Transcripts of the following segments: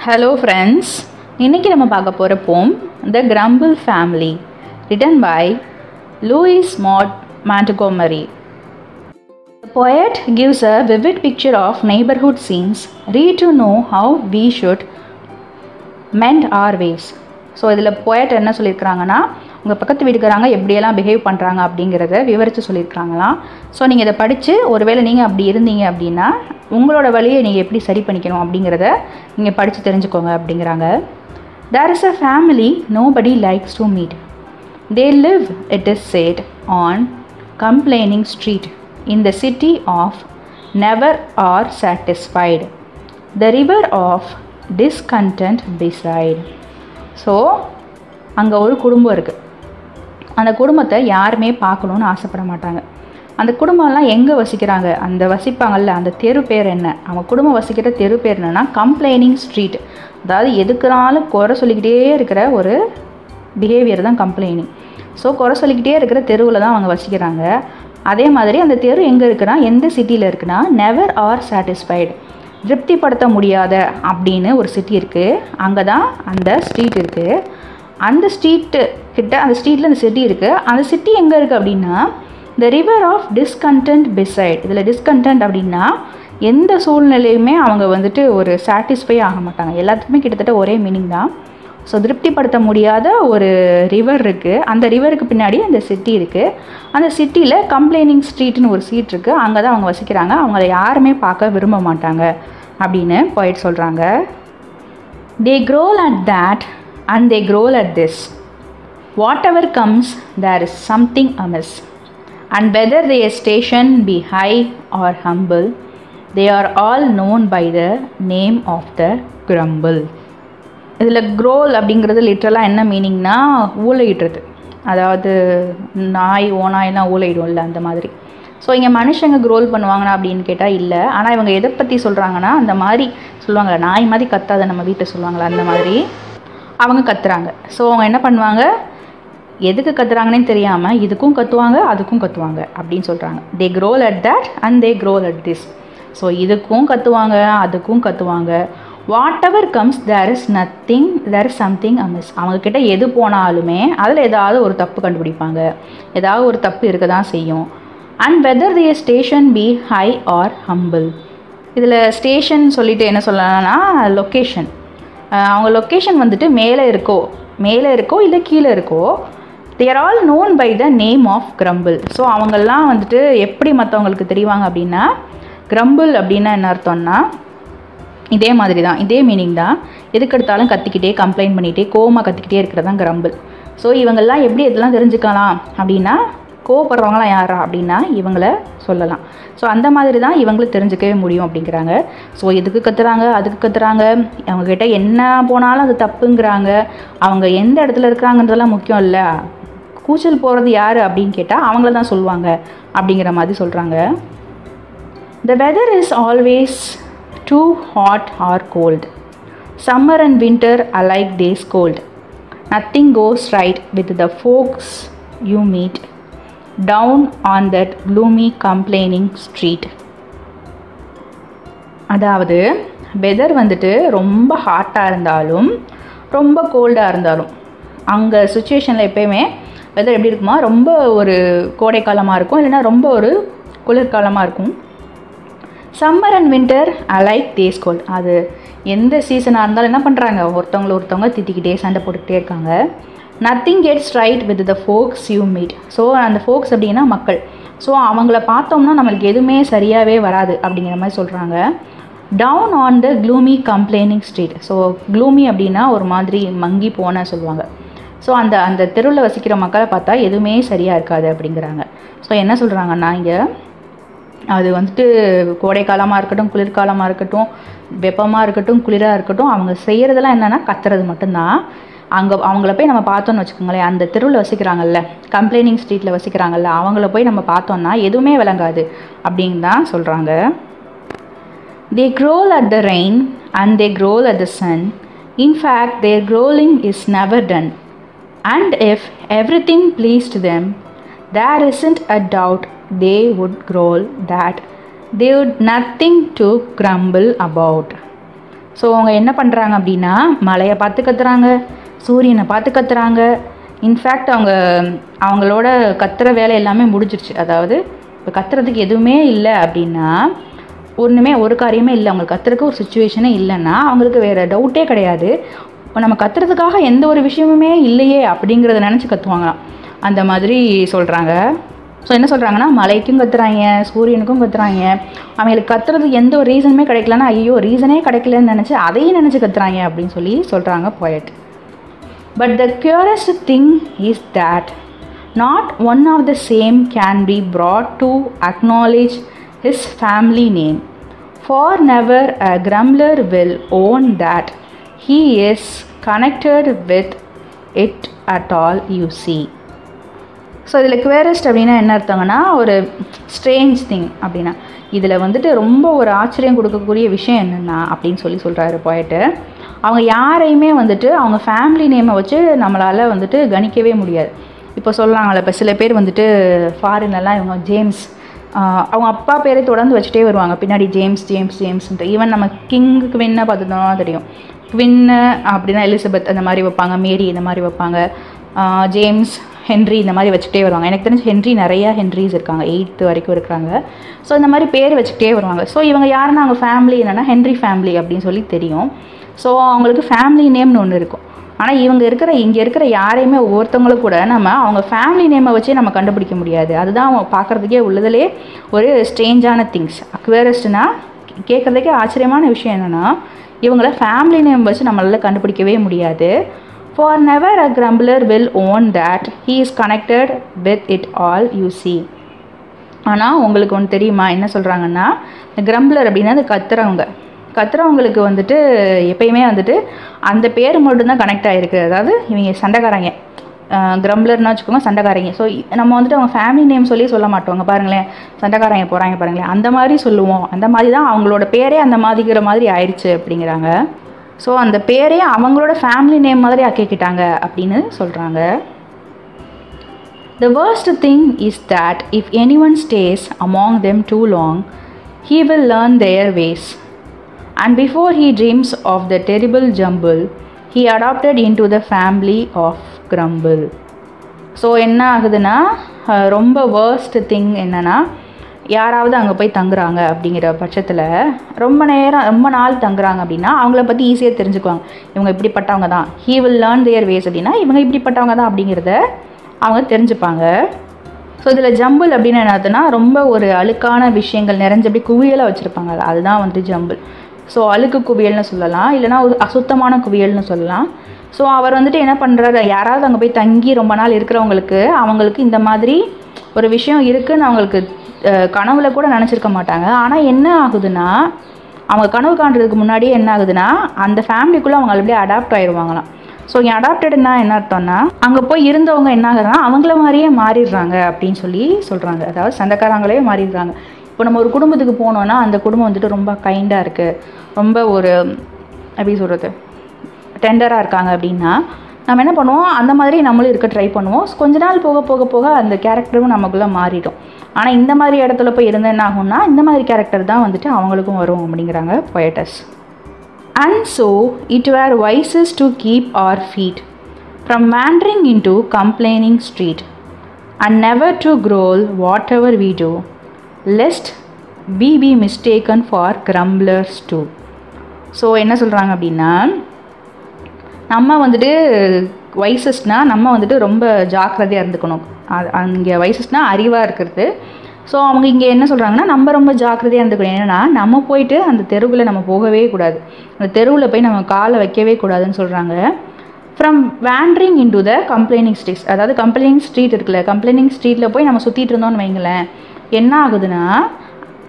Hello friends, இன்னைக்கு நம்ம பார்க்க போற poem The Grumble Family written by Louis Maud Montgomery. The poet gives a vivid picture of neighborhood scenes. Read to know how we should mend our ways. So இதில் poet என்ன சொல்லியிருக்கிறாங்கன்னா உங்கள் பக்கத்து வீட்டுக்காரங்க எப்படியெல்லாம் பிஹேவ் பண்ணுறாங்க அப்படிங்கிறத விவரித்து சொல்லியிருக்கிறாங்களாம். ஸோ நீங்கள் இதை படித்து ஒருவேளை நீங்கள் அப்படி இருந்தீங்க அப்படின்னா உங்களோட வழியை நீங்கள் எப்படி சரி பண்ணிக்கணும் அப்படிங்கிறத நீங்கள் படித்து தெரிஞ்சுக்கோங்க அப்படிங்கிறாங்க. There is a family nobody likes to meet. They live, it is said, on complaining street in the city of never are satisfied, the river of discontent beside. So அங்கே ஒரு குடும்பம் இருக்குது. அந்த குடும்பத்தை யாருமே பார்க்கணுன்னு ஆசைப்பட மாட்டாங்க. அந்த குடும்பம்லாம் எங்கே வசிக்கிறாங்க, அந்த வசிப்பாங்கள்ல அந்த தெரு பேர் என்ன, அவங்க குடும்பம் வசிக்கிற தெரு பேர் என்னென்னா கம்ப்ளைனிங் ஸ்ட்ரீட். அதாவது எதுக்குனாலும் குறை சொல்லிக்கிட்டே இருக்கிற ஒரு பிஹேவியர் தான் கம்ப்ளைனிங். ஸோ குறை சொல்லிக்கிட்டே இருக்கிற தெருவில் தான் அவங்க வசிக்கிறாங்க. அதே மாதிரி அந்த தெரு எங்கே இருக்குன்னா எந்த சிட்டியில் இருக்குன்னா நெவர் ஆர் சாட்டிஸ்ஃபைடு, திருப்திப்படுத்த முடியாத அப்படின்னு ஒரு சிட்டி இருக்குது. அங்கே தான் அந்த ஸ்ட்ரீட் இருக்குது. அந்த ஸ்ட்ரீட்டு கிட்ட அந்த ஸ்ட்ரீட்டில் அந்த சிட்டி இருக்குது. அந்த சிட்டி எங்கே இருக்குது அப்படின்னா the river of discontent beside. இதில் டிஸ்கண்டென்ட் அப்படின்னா எந்த சூழ்நிலையுமே அவங்க வந்துட்டு ஒரு சாட்டிஸ்ஃபை ஆக மாட்டாங்க. எல்லாத்துக்குமே கிட்டத்தட்ட ஒரே மீனிங் தான். ஸோ திருப்திப்படுத்த முடியாத ஒரு ரிவர் இருக்குது. அந்த ரிவருக்கு பின்னாடி அந்த சிட்டி இருக்குது. அந்த சிட்டியில் கம்ப்ளைனிங் ஸ்ட்ரீட்னு ஒரு ஸ்ட்ரீட் இருக்குது. அங்கே தான் அவங்க வசிக்கிறாங்க. அவங்கள யாருமே பார்க்க விரும்ப மாட்டாங்க அப்படின்னு போயிட்டு சொல்கிறாங்க. They growl at that and they growl at this. Whatever comes, there is something amiss. And whether their station be high or humble, they are all known by the name of the grumble. இதில் crawl அப்படிங்கிறது லிட்ரலாக என்ன மீனிங்னா ஊழையிடுறது. அதாவது நாய் ஓநாயெல்லாம் ஊழையிடும்ல அந்த மாதிரி. So இங்கே மனுஷங்க க்ரோல் பண்ணுவாங்கன்னா அப்படின்னு கேட்டால் இல்லை. ஆனால் இவங்க எதை பற்றி சொல்கிறாங்கன்னா அந்த மாதிரி சொல்லுவாங்களா, நாய் மாதிரி கத்தாத நம்ம வீட்டில் சொல்லுவாங்களா அந்த மாதிரி அவங்க கத்துறாங்க. ஸோ அவங்க என்ன பண்ணுவாங்க, எதுக்கு கத்துறாங்கன்னே தெரியாமல் இதுக்கும் கத்துவாங்க அதுக்கும் கத்துவாங்க அப்படின்னு சொல்கிறாங்க. They growl at that and they growl at this. So இதுக்கும் கத்துவாங்க அதுக்கும் கத்துவாங்க. Whatever comes there is something amiss. அவங்கக்கிட்ட எது போனாலுமே அதில் ஏதாவது ஒரு தப்பு கண்டுபிடிப்பாங்க. ஏதாவது ஒரு தப்பு இருக்க தான் செய்யும். And whether their station be high or humble. இதில் ஸ்டேஷன் சொல்லிட்டு என்ன சொல்லலாம்னா லொக்கேஷன். அவங்க லொக்கேஷன் வந்துட்டு மேலே இருக்கோ இல்லை கீழே இருக்கோ. They're all known by the name of grumble. So அவங்கெல்லாம் வந்துட்டு எப்படி மற்றவங்களுக்கு தெரிவாங்க அப்படின்னா கிரம்பிள் அப்படின்னா என்ன அர்த்தம்னா இதே மாதிரி தான், இதே மீனிங் தான். எதுக்கெடுத்தாலும் கத்திக்கிட்டே கம்ப்ளைண்ட் பண்ணிகிட்டே கோவமாக கத்திக்கிட்டே இருக்கிறது தான் கிரம்பிள். ஸோ இவங்கெல்லாம் எப்படி இதெல்லாம் தெரிஞ்சுக்கலாம் அப்படின்னா கோவப்படுறவங்களாம் யாரா அப்படின்னா இவங்கள சொல்லலாம். ஸோ அந்த மாதிரி தான் இவங்களுக்கு தெரிஞ்சுக்கவே முடியும் அப்படிங்கிறாங்க. ஸோ எதுக்கு கத்துறாங்க அதுக்கு கத்துறாங்க, அவங்கக்கிட்ட என்ன போனாலும் அது தப்புங்கிறாங்க. அவங்க எந்த இடத்துல இருக்கிறாங்கன்றதெல்லாம் முக்கியம் இல்லை. கூச்சல் போகிறது யார் அப்படின்னு கேட்டால் அவங்கள தான் சொல்லுவாங்க அப்படிங்கிற மாதிரி சொல்கிறாங்க. The weather is always too hot or cold. Summer and winter alike they scold. Nothing goes right with the folks you meet down on that gloomy complaining street. அதாவது வெதர் வந்துட்டு ரொம்ப ஹாட்டாக இருந்தாலும் ரொம்ப கோல்டாக இருந்தாலும் அங்கே சுச்சுவேஷனில் எப்போயுமே வெதர் எப்படி இருக்குமா, ரொம்ப ஒரு கோடை காலமாக இருக்கும், இல்லைன்னா ரொம்ப ஒரு குளிர்காலமாக இருக்கும். Summer and winter alike they scold. அது எந்த சீசனாக இருந்தாலும் என்ன பண்ணுறாங்க, ஒருத்தவங்க திட்டிக்கிட்டே சண்டை போட்டுக்கிட்டே இருக்காங்க. Nothing gets right with the folks you meet. So அந்த ஃபோக்ஸ் அப்படின்னா மக்கள். ஸோ அவங்கள பார்த்தோம்னா நம்மளுக்கு எதுவுமே சரியாகவே வராது அப்படிங்கிற மாதிரி சொல்கிறாங்க. Down on the gloomy complaining street. So gloomy அப்படின்னா ஒரு மாதிரி மங்கி போன சொல்லுவாங்க. ஸோ அந்த தெருவில் வசிக்கிற மக்களை பார்த்தா எதுவுமே சரியாக இருக்காது அப்படிங்கிறாங்க. ஸோ என்ன சொல்கிறாங்கன்னா இங்கே அது வந்துட்டு கோடைக்காலமாக இருக்கட்டும் குளிர்காலமாக இருக்கட்டும் வெப்பமாக இருக்கட்டும் குளிராக இருக்கட்டும் அவங்க செய்கிறதெல்லாம் என்னென்னா கத்துறது மட்டும்தான். அவங்கள போய் நம்ம பார்த்தோன்னு வச்சுக்கோங்களேன், அந்த தெருவில் வசிக்கிறாங்கல்ல கம்ப்ளைனிங் ஸ்ட்ரீட்டில் வசிக்கிறாங்கல்ல அவங்கள போய் நம்ம பார்த்தோன்னா எதுவுமே விளங்காது அப்படின்னு தான் சொல்கிறாங்க. They growl at the rain and they growl at the sun. In fact, their growling is never done. And if everything pleased them, there isn't a doubt they would growl that they would nothing to grumble about. So அவங்க என்ன பண்ணுறாங்க அப்படின்னா மலையை பார்த்து கத்துறாங்க, சூரியனை பார்த்து கத்துறாங்க. இன்ஃபேக்ட் அவங்களோட கத்துற வேலை எல்லாமே முடிஞ்சிருச்சு. அதாவது இப்போ கத்துறதுக்கு எதுவுமே இல்லை அப்படின்னா, ஒரு காரியமே இல்லை, அவங்களுக்கு கத்துறதுக்கு ஒரு சுச்சுவேஷனே இல்லைன்னா அவங்களுக்கு வேறு டவுட்டே கிடையாது. இப்போ நம்ம கத்துறதுக்காக எந்த ஒரு விஷயமுமே இல்லையே அப்படிங்கிறத நினச்சி கற்றுவாங்களாம். அந்த மாதிரி சொல்கிறாங்க. ஸோ என்ன சொல்கிறாங்கன்னா, மலைக்கும் கத்துறாங்க, சூரியனுக்கும் கத்துறாங்க. அவங்களுக்கு கத்துறதுக்கு எந்த ஒரு ரீசனுமே கிடைக்கலன்னா, ஐயோ ரீசனே கிடைக்கலன்னு நினச்சி அதையும் நினச்சி கத்துறாங்க அப்படின்னு சொல்கிறாங்க poet. But the curious thing is that not one of the same can be brought to acknowledge his family name. For never a grumbler will own that he is connected with it at all, you see. So இதில் குவேரஸ்ட் அப்படின்னா என்ன அர்த்தங்கன்னா, ஒரு strange thing அப்படின்னா, இதில் வந்துட்டு ரொம்ப ஒரு ஆச்சரியம் கொடுக்கக்கூடிய விஷயம் என்னென்னா அப்படின்னு சொல்கிறாரு போயிட்டு. அவங்க யாரையுமே வந்துட்டு அவங்க ஃபேமிலி நேமை வச்சு நம்மளால் வந்துட்டு கணிக்கவே முடியாது. இப்போ சொல்லலாங்களே, இப்போ சில பேர் வந்துட்டு ஃபாரின்லலாம் இவங்க ஜேம்ஸ், அவங்க அப்பா பேரை தொடர்ந்து வச்சுட்டே வருவாங்க பின்னாடி, ஜேம்ஸ்ன்ட்டு. ஈவன் நம்ம கிங்கு குவின்னை பார்த்துட்டோம்னா தெரியும், குவின்னு அப்படின்னா எலிசபெத் அந்த மாதிரி வைப்பாங்க, மேரி இந்த மாதிரி வைப்பாங்க, ஜேம்ஸ், ஹென்ரி இந்த மாதிரி வச்சுக்கிட்டே வருவாங்க. எனக்கு தெரிஞ்சு நிறையா ஹென்ரிஸ் இருக்காங்க, 8th வரைக்கும் இருக்கிறாங்க. ஸோ இந்த மாதிரி பேர் வச்சுக்கிட்டே வருவாங்க. ஸோ இவங்க யாருன்னா அவங்க ஃபேமிலி என்னென்னா ஹென்ரி ஃபேமிலி அப்படின்னு தெரியும். ஸோ அவங்களுக்கு ஃபேமிலி நேம்னு ஒன்று இருக்கும். ஆனால் இங்கே இருக்கிற யாரையுமே ஒவ்வொருத்தவங்களும் கூட அவங்க ஃபேமிலி நேமை வச்சே நம்ம கண்டுபிடிக்க முடியாது. அதுதான் அவங்க பார்க்குறதுக்கே உள்ளதுலே ஒரு ஸ்ட்ரேஞ்சான திங்ஸ். அக்வேரஸ்ட்னா கேட்குறதுக்கே ஆச்சரியமான விஷயம் என்னென்னா, இவங்கள ஃபேமிலி நேம் வச்சு நம்மளால் கண்டுபிடிக்கவே முடியாது. For never a grumbler will own that he is connected with it all, you see. ஆனால் உங்களுக்கு ஒன்று தெரியுமா, என்ன சொல்கிறாங்கன்னா, இந்த கிரம்பிளர் அப்படின்னா அது கத்துறவங்களுக்கு வந்துட்டு எப்பயுமே வந்துட்டு அந்த பேர் மட்டும்தான் கனெக்ட் ஆகிருக்கு. அதாவது இவங்க சண்டைக்காரங்க, கிரம்பிளர்னா வச்சுக்கோங்க, சண்டைக்காரங்க. ஸோ நம்ம வந்துட்டு அவங்க ஃபேமிலி நேம் சொல்ல மாட்டோங்க, பாருங்களேன் சண்டைக்காரங்க போகிறாங்க பாருங்களேன், அந்த மாதிரி சொல்லுவோம். அந்த மாதிரி தான் அவங்களோட பேரே அந்த மாதிரிங்கிற மாதிரி ஆயிடுச்சு அப்படிங்கிறாங்க. ஸோ அந்த பேரே அவங்களோட ஃபேமிலி நேம் மாதிரி ஆக்கிக்கிட்டாங்க அப்படின்னு சொல்கிறாங்க. The worst thing is that if anyone stays among them too long, he will learn their ways. And before he dreams of the terrible jumble, he adopted into the family of grumble. So என்ன ஆகுதுன்னா, ரொம்ப worst thing என்னென்னா, யாராவது அங்கே போய் தங்குறாங்க அப்படிங்கிற பட்சத்தில் ரொம்ப நாள் தங்குறாங்க அப்படின்னா அவங்கள பற்றி ஈஸியாக தெரிஞ்சுக்குவாங்க. இவங்க இப்படிப்பட்டவங்க தான், he will learn their ways அப்படின்னா இவங்க இப்படிப்பட்டவங்க தான் அப்படிங்கிறத அவங்க தெரிஞ்சுப்பாங்க. ஸோ இதில் ஜம்பிள் அப்படின்னு என்னதுன்னா, ரொம்ப ஒரு அழுக்கான விஷயங்கள் நிறைஞ்சபடி குவியலாக வச்சுருப்பாங்க, அதுதான் வந்து ஜம்பிள். ஸோ அழுக்கு குவியல்னு சொல்லலாம், இல்லைனா ஒரு அசுத்தமான குவியல்னு சொல்லலாம். ஸோ அவர் வந்துட்டு என்ன பண்ணுறாரு, யாராவது அங்கே போய் தங்கி ரொம்ப நாள் இருக்கிறவங்களுக்கு அவங்களுக்கு இந்த மாதிரி ஒரு விஷயம் இருக்குதுன்னு அவங்களுக்கு கனவுல கூட நினச்சிருக்க மாட்டாங்க. ஆனால் என்ன ஆகுதுன்னா, அவங்க கனவு காண்றதுக்கு முன்னாடியே என்ன ஆகுதுன்னா, அந்த ஃபேமிலிக்குள்ளே அவங்க அப்படியே அடாப்ட் ஆயிடுவாங்களாம். ஸோ இங்கே அடாப்டடுன்னா என்ன அர்த்தம்னா, அங்கே போய் இருந்தவங்க என்ன ஆகுதுன்னா அவங்கள மாதிரியே மாறிடுறாங்க அப்படின்னு சொல்கிறாங்க. அதாவது சண்டைக்காரங்களே மாறிடுறாங்க. இப்போ நம்ம ஒரு குடும்பத்துக்கு போனோன்னா அந்த குடும்பம் வந்துட்டு ரொம்ப கைண்டாக இருக்குது, ரொம்ப ஒரு எப்படி சொல்கிறது டெண்டராக இருக்காங்க அப்படின்னா நம்ம என்ன பண்ணுவோம், அந்த மாதிரி நம்மளும் இருக்க ட்ரை பண்ணுவோம். கொஞ்ச நாள் போக அந்த கேரக்டரும் நமக்குள்ளே மாறிடும். ஆனால் இந்த மாதிரி இடத்துல போய் இருந்தால் என்ன ஆகும்னா, இந்த மாதிரி கேரக்டர் தான் வந்துட்டு அவங்களுக்கும் வரும் அப்படிங்கிறாங்க poetess. And so it were wisest to keep our feet from wandering into complaining street, and never to growl whatever we do, lest we be mistaken for grumblers too. So என்ன சொல்கிறாங்க அப்படின்னா, நம்ம வந்துட்டு வைசஸ்னால் நம்ம வந்துட்டு ரொம்ப ஜாக்கிரதையாக இருந்துக்கணும். அங்கே வைசஸ்னால் அறிவாக இருக்கிறது. ஸோ அவங்க இங்கே என்ன சொல்கிறாங்கன்னா, நம்ம ரொம்ப ஜாக்கிரதையாக இருந்துக்கணும். ஏன்னா நம்ம போயிட்டு அந்த தெருவில் நம்ம போகவே கூடாது, அந்த தெருவில் போய் நம்ம காலை வைக்கவே கூடாதுன்னு சொல்கிறாங்க. From wandering into the complaining streets, அதாவது கம்ப்ளைனிங் ஸ்ட்ரீட் இருக்குல்ல, கம்ப்ளைனிங் ஸ்ட்ரீட்டில் போய் நம்ம சுற்றிட்டு இருந்தோம்னு வைங்களேன், என்ன ஆகுதுன்னா,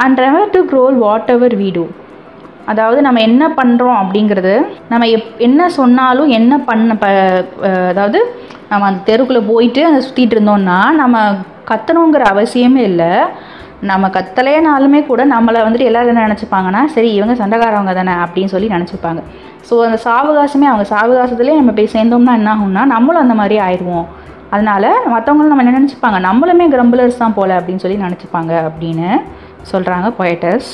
and revel to growl whatever we do, அதாவது நம்ம என்ன பண்ணுறோம் அப்படிங்கிறது, நம்ம என்ன சொன்னாலும் என்ன அதாவது நம்ம அந்த தெருக்குள்ளே போயிட்டு அதை சுற்றிட்டு இருந்தோம்னா நம்ம கத்தணுங்கிற அவசியமே இல்லை. நம்ம கத்தலைனாலுமே கூட நம்மளை வந்துட்டு எல்லோரும் என்ன நினச்சிப்பாங்கன்னா, சரி இவங்க சண்டைக்காரவங்க தானே அப்படின்னு நினச்சிப்பாங்க. ஸோ அந்த சாவகாசமே அவங்க சாவகாசத்துலேயே நம்ம போய் சேர்ந்தோம்னா என்ன ஆகும்னா, நம்மளும் அந்த மாதிரி ஆயிடுவோம். அதனால் மற்றவங்களும் நம்ம என்ன நினச்சிப்பாங்க, நம்மளுமே கிரம்பிளர்ஸ் தான் போல் அப்படின்னு நினச்சிப்பாங்க அப்படின்னு சொல்கிறாங்க poetess.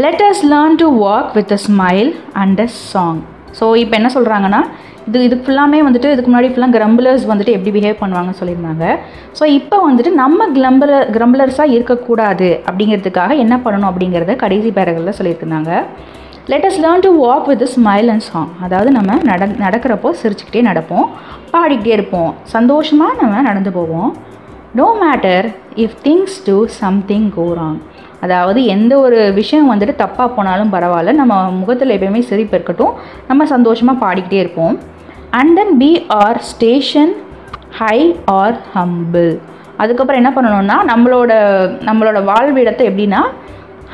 let us learn to walk with a smile and a song. So இப்போ என்ன சொல்கிறாங்கன்னா இது ஃபுல்லாமே வந்துட்டு இதுக்கு முன்னாடி ஃபுல்லாக கிரம்பிளர்ஸ் வந்துட்டு எப்படி பிஹேவ் பண்ணுவாங்கன்னு சொல்லியிருந்தாங்க. ஸோ இப்போ வந்துட்டு நம்ம கிரம்பிளர்ஸாக இருக்கக்கூடாது அப்படிங்கிறதுக்காக என்ன பண்ணணும் அப்படிங்கிறத கடைசி பேராகிராஃபில் சொல்லியிருந்தாங்க. Let us learn to walk with smile and song. அதாவது நம்ம நடக்கிறப்போ சிரிச்சுக்கிட்டே நடப்போம், பாடிக்கிட்டே இருப்போம், சந்தோஷமாக நம்ம நடந்து போவோம். No matter if things do something go wrong. அதாவது எந்த ஒரு விஷயம் வந்துட்டு தப்பாக போனாலும் பரவாயில்ல, நம்ம முகத்தில் எப்பயுமே சிரிப்பு இருக்கட்டும், நம்ம சந்தோஷமாக பாடிக்கிட்டே இருப்போம். And then be our station high or humble. அதுக்கப்புறம் என்ன பண்ணணும்னா நம்மளோட வாழ்விடத்தை எப்படின்னா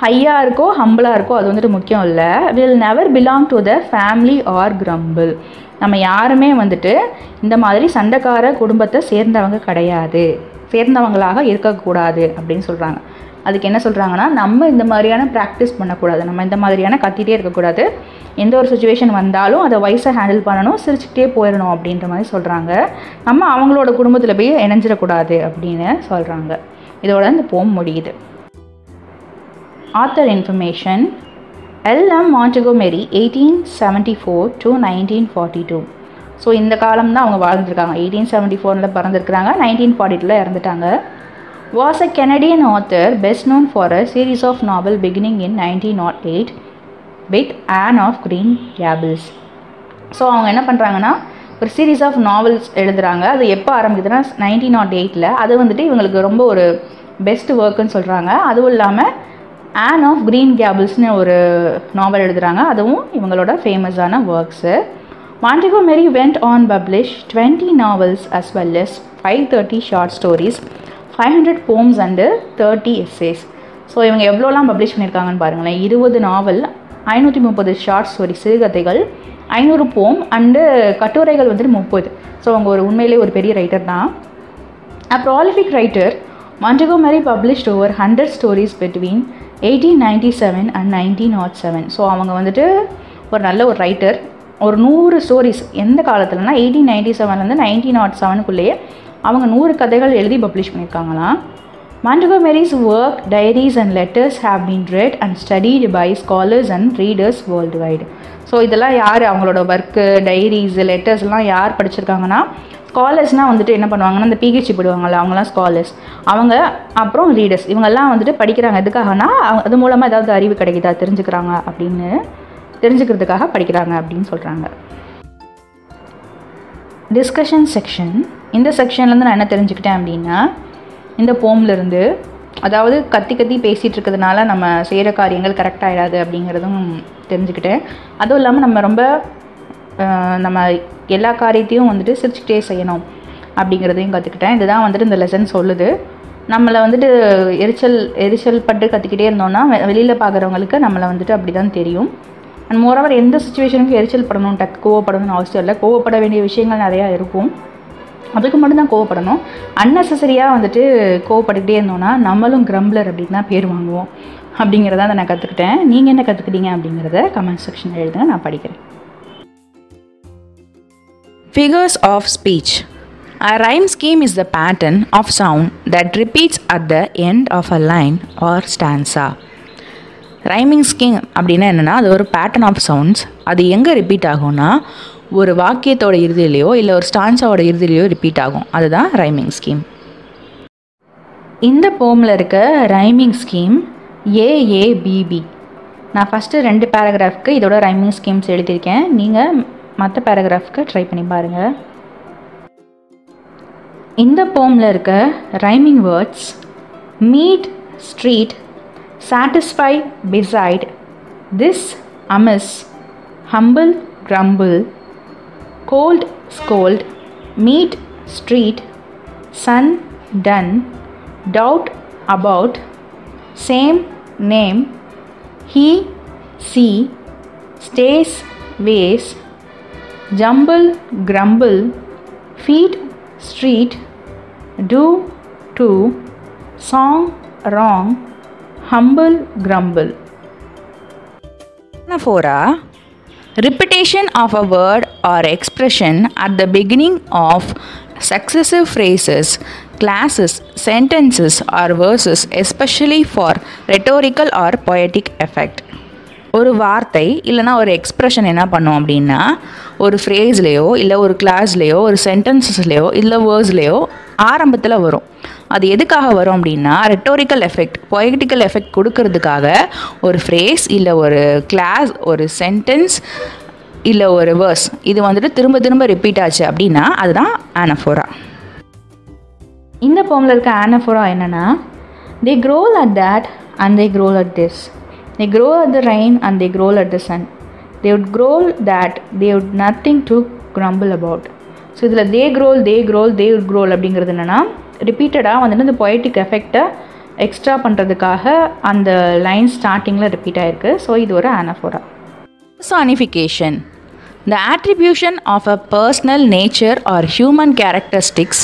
ஹையாக இருக்கோ ஹம்பிளாக இருக்கோ அது வந்துட்டு முக்கியம் இல்லை. Will never belong to the family or crumble. நம்ம யாருமே வந்துட்டு இந்த மாதிரி சண்டைக்கார குடும்பத்தை சேர்ந்தவங்களாக இருக்கக்கூடாது அப்படின்னு சொல்கிறாங்க. அதுக்கு என்ன சொல்கிறாங்கன்னா, நம்ம இந்த மாதிரியான ப்ராக்டிஸ் பண்ணக்கூடாது, நம்ம இந்த மாதிரியான கத்திகிட்டே இருக்கக்கூடாது, எந்த ஒரு சுச்சுவேஷன் வந்தாலும் அதை வயசாக ஹேண்டில் பண்ணணும், சிரிச்சுக்கிட்டே போயிடணும் அப்படின்ற மாதிரி சொல்கிறாங்க. நம்ம அவங்களோட குடும்பத்தில் போய் இணைஞ்சிடக்கூடாது அப்படின்னு சொல்கிறாங்க. இதோட இந்த போம் முடியுது. Author information: L.M. Montgomery 1874 to 1942. So இந்த காலம் தான் அவங்க வாழ்ந்துருக்காங்க. 1874 பிறந்திருக்கிறாங்க, 1942 இறந்துட்டாங்க. Was a Canadian author best known for a series of novels beginning in 1908 with Anne of Green Gables. So அவங்க என்ன பண்ணுறாங்கன்னா ஒரு சீரீஸ் ஆஃப் நாவல்ஸ் எழுதுகிறாங்க. அது எப்போ ஆரம்பிக்குதுன்னா 1908. அது வந்துட்டு இவங்களுக்கு ரொம்ப ஒரு பெஸ்ட் ஒர்க்குன்னு சொல்கிறாங்க. அதுவும் இல்லாமல் ஆன் ஆஃப் க்ரீன் கேபிள்ஸ்னு ஒரு நாவல் எழுதுகிறாங்க, அதுவும் இவங்களோட ஃபேமஸான works. Montgomery went on publish 20 novels as well as 530 short stories, 500 poems and 30 essays. So இவங்க எவ்வளோலாம் பப்ளிஷ் பண்ணியிருக்காங்கன்னு பாருங்களேன். 20 நாவல், 530 ஷார்ட் ஸ்டோரி சிறுகதைகள், 500 போம் அண்டு கட்டுரைகள் வந்துட்டு 30. ஸோ அவங்க உண்மையிலே ஒரு பெரிய ரைட்டர் தான். A prolific writer, Montgomery published over 100 stories between 1897 and 1907. So அவங்க வந்துட்டு ஒரு நல்ல ஒரு ரைட்டர். ஒரு 100 ஸ்டோரிஸ் எந்த காலத்துலனா 1897 1907 அவங்க 100 கதைகள் எழுதி publish பண்ணியிருக்காங்களாம். Montgomery's work, diaries and letters have been read and studied by scholars and readers worldwide. So இதெல்லாம் யார் அவங்களோட ஒர்க்கு, டைரிஸ், லெட்டர்ஸ்லாம் யார் படிச்சிருக்காங்கன்னா ஸ்காலர்ஸ்னால் வந்துட்டு என்ன பண்ணுவாங்கன்னா இந்த பிஹெச்டி போடுவாங்கள்ல அவங்களாம் ஸ்காலர்ஸ், அவங்க அப்புறம் ரீடர்ஸ், இவங்கெல்லாம் வந்துட்டு படிக்கிறாங்க. எதுக்காகனா அது மூலமாக ஏதாவது அறிவு கிடைக்குதா தெரிஞ்சுக்கிறதுக்காக படிக்கிறாங்க அப்படின்னு சொல்கிறாங்க. Discussion section. இந்த செக்ஷன்லேருந்து நான் என்ன தெரிஞ்சுக்கிட்டேன் அப்படின்னா, இந்த போம்லேருந்து அதாவது கத்தி பேசிகிட்டு இருக்கிறதுனால நம்ம செய்கிற காரியங்கள் கரெக்ட் ஆகிடாது அப்படிங்கிறதும் தெரிஞ்சுக்கிட்டேன். அதுவும் இல்லாமல் நம்ம எல்லா காரியத்தையும் வந்துட்டு சிரிச்சுக்கிட்டே செய்யணும் அப்படிங்கிறதையும் கற்றுக்கிட்டேன். இதுதான் வந்துட்டு இந்த லெசன் சொல்லுது. நம்மளை வந்துட்டு எரிச்சல் பட்டு கற்றுக்கிட்டே இருந்தோம்னா வெளியில் பார்க்குறவங்களுக்கு நம்மளை வந்துட்டு அப்படி தான் தெரியும். அண்ட் மோரோவர் எந்த சுச்சுவேஷனுக்கும் எரிச்சல் படணும், கோவப்படணும்னு அவசியம் இல்லை. கோவப்பட வேண்டிய விஷயங்கள் நிறையா இருக்கும், அதுக்கு மட்டும்தான் கோவப்படணும். அன்னெசரியாக வந்துட்டு கோவப்பட்டுக்கிட்டே இருந்தோம்னா நம்மளும் கிரம்பிளர் அப்படின்னு தான் பேர் வாங்குவோம் அப்படிங்கிறத நான் கற்றுக்கிட்டேன். நீங்கள் என்ன கற்றுக்கிட்டீங்க அப்படிங்கிறத கமெண்ட் செக்ஷன் எழுதுங்க, நான் படிக்கிறேன். Figures of speech. A rhyme scheme is the pattern of sound that repeats at the end of a line or stanza. Rhyming scheme அப்படின்னா என்னென்னா, அது ஒரு பேட்டர்ன் ஆஃப் சவுண்ட்ஸ். அது எங்கே ரிப்பீட் ஆகும்னா ஒரு வாக்கியத்தோட இறுதியிலையோ இல்லை ஒரு ஸ்டான்ஸாவோட இறுதியிலையோ ரிப்பீட் ஆகும். அதுதான் ரைமிங் ஸ்கீம். இந்த போமில் இருக்க ரைமிங் ஸ்கீம் ஏஏபிபி. நான் ஃபஸ்ட்டு 2 பேராகிராஃப்க்கு இதோட ரைமிங் ஸ்கீம்ஸ் எழுதியிருக்கேன். நீங்கள் மற்ற பேராகிராஃப்க்கு ட்ரை பண்ணி பாருங்கள். இந்த போமில் இருக்க rhyming words: meet, street, satisfy, beside, this, amiss, humble, grumble, cold, scold, meet, street, sun, done, doubt, about, same, name, he, see, stays, ways, jumble, grumble, feet, street, do, to, song, wrong, humble, grumble. Anaphora. Repetition of a word or expression at the beginning of successive phrases, clauses, sentences or verses, especially for rhetorical or poetic effect. ஒரு வார்த்தை இல்லைனா ஒரு expression என்ன பண்ணும் அப்படின்னா ஒரு ஃப்ரேஸ்லேயோ இல்லை ஒரு கிளாஸ்லேயோ ஒரு சென்டென்சஸ்லேயோ இல்லை வேர்ட்ஸ்லேயோ ஆரம்பத்தில் வரும். அது எதுக்காக வரும் அப்படின்னா ரெட்டோரிக்கல் எஃபெக்ட், பொயட்டிக்கல் எஃபெக்ட் கொடுக்கறதுக்காக ஒரு ஃப்ரேஸ் இல்லை ஒரு கிளாஸ், ஒரு சென்டென்ஸ் இல்லை ஒரு வேர்ஸ் இது வந்துட்டு திரும்ப திரும்ப ரிப்பீட் ஆச்சு அப்படின்னா அதுதான் ஆனஃபோரா. இந்த போமில் இருக்க ஆனஃபோரா என்னென்னா, they growl at that and they growl at this, they growl at the rain and they growl at the sun, they would growl that they would nothing to grumble about. So இதில் they would growl அப்படிங்கிறது என்னென்னா ரிப்பீட்டடாக வந்துட்டு இந்த poetic எஃபெக்டை extra பண்ணுறதுக்காக அந்த line ஸ்டார்டிங்கில் repeat ஆகிருக்கு. ஸோ இது ஒரு ஆனஃபோரா. Personification, the attribution of a personal nature or human characteristics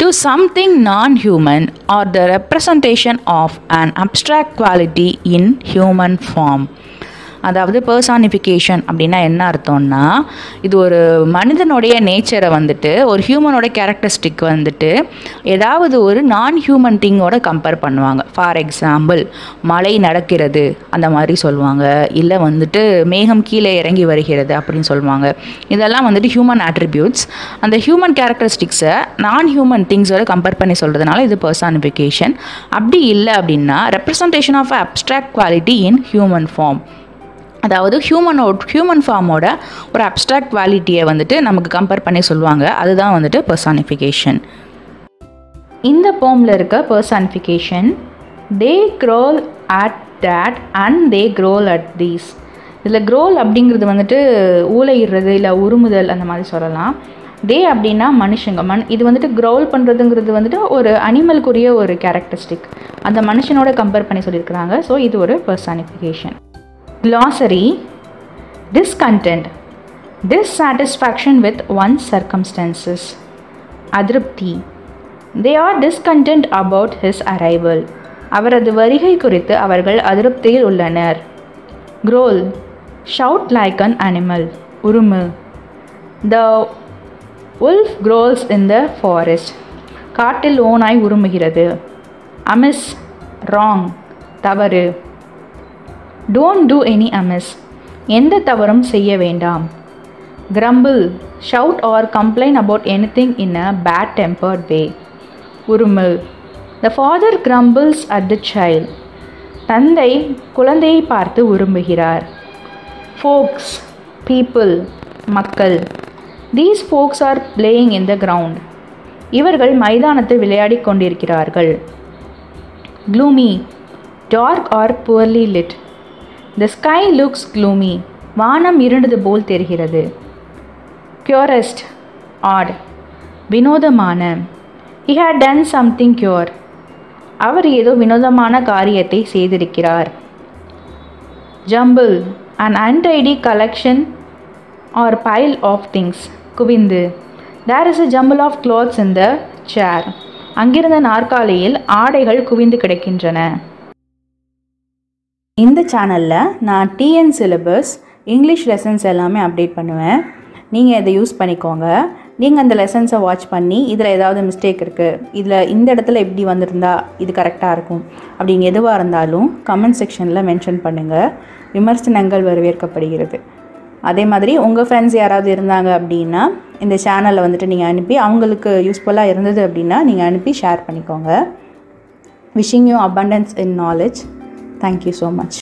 to something non-human or the representation of an abstract quality in human form. அதாவது பர்சானிஃபிகேஷன் அப்படின்னா என்ன அர்த்தம்னா, இது ஒரு மனிதனுடைய நேச்சரை வந்துட்டு ஒரு ஹியூமனோட கேரக்டரிஸ்டிக் வந்துட்டு ஏதாவது ஒரு நான் ஹியூமன் திங்கோட கம்பேர் பண்ணுவாங்க. ஃபார் எக்ஸாம்பிள் மழை நடக்கிறது அந்த மாதிரி சொல்லுவாங்க, இல்லை வந்துட்டு மேகம் கீழே இறங்கி வருகிறது அப்படின்னு சொல்லுவாங்க. இதெல்லாம் வந்துட்டு ஹியூமன் ஆட்ரிபியூட்ஸ். அந்த ஹியூமன் கேரக்டரிஸ்டிக்ஸை நான் ஹியூமன் திங்ஸோட கம்பேர் பண்ணி சொல்கிறதுனால இது பர்சானிஃபிகேஷன். அப்படி இல்லை அப்படின்னா representation of abstract quality in human form, அதாவது ஹியூமன் ஃபார்மோட ஒரு அப்ஸ்ட்ராக்ட் குவாலிட்டியை வந்துட்டு நமக்கு கம்பேர் பண்ணி சொல்லுவாங்க. அதுதான் வந்துட்டு பர்சானிஃபிகேஷன். இந்த போமில் இருக்க personification they growl at that and they growl at these. இதில் growl அப்படிங்கிறது வந்துட்டு ஊளையிடுறது இல்லை உருமுதல் அந்த மாதிரி சொல்லலாம். டே அப்படின்னா மனுஷங்க. இது வந்துட்டு growl பண்ணுறதுங்கிறது வந்துட்டு ஒரு அனிமலுக்குரிய ஒரு கேரக்டரிஸ்டிக், அந்த மனுஷனோட கம்பேர் பண்ணி சொல்லியிருக்கிறாங்க. ஸோ இது ஒரு personification. Glossary: discontent, dissatisfaction with one's circumstances. Adripti, they are discontent about his arrival. அவரது வருகை குறித்து அவர்கள் அதிருப்தியில் உள்ளனர். Growl, shout like an animal. Urumu, the wolf growls in the forest. காட்டில் ஓநாய் உருமுகிறது. Amiss, wrong, தவறு. Don't do any amiss, எந்த தவறும் செய்ய வேண்டாம். Grumble, shout or complain about anything in a bad tempered way. உருமல், the father grumbles at the child. தந்தை குழந்தையை பார்த்து உருமுகிறார். Folks, people, மக்கள். These folks are playing in the ground. இவர்கள் மைதானத்தில் விளையாடிக் கொண்டிருக்கிறார்கள். Gloomy, dark or poorly lit. The sky looks gloomy. வானம் இருண்டது போல் தெரிகிறது. Curioused, odd, வினோதமான. He had done something cure. அவர் ஏதோ வினோதமான காரியத்தை செய்திருக்கிறார். Jumble, an untidy collection or pile of things. குவிந்து. There is a jumble of clothes in the chair. அங்கிருந்த நாற்காலியில் ஆடைகள் குவிந்து கிடக்கின்றன. இந்த சேனலில் நான் டிஎன் சிலபஸ் இங்கிலீஷ் லெசன்ஸ் எல்லாமே அப்டேட் பண்ணுவேன். நீங்கள் இதை யூஸ் பண்ணிக்கோங்க. நீங்கள் அந்த லெசன்ஸை வாட்ச் பண்ணி இதில் ஏதாவது மிஸ்டேக் இருக்குது, இதில் இந்த இடத்துல எப்படி வந்திருந்தா இது கரெக்டாக இருக்கும் அப்படின்னு எதுவாக இருந்தாலும் கமெண்ட் செக்ஷனில் மென்ஷன் பண்ணுங்கள். விமர்சனங்கள் வரவேற்கப்படுகிறது. அதே மாதிரி உங்கள் ஃப்ரெண்ட்ஸ் யாராவது இருந்தாங்க அப்படின்னா இந்த சேனலை வந்துட்டு நீங்கள் அனுப்பி அவங்களுக்கு யூஸ்ஃபுல்லாக இருந்தது அப்படின்னா நீங்கள் அனுப்பி ஷேர் பண்ணிக்கோங்க. Wishing you abundance in knowledge. Thank you so much.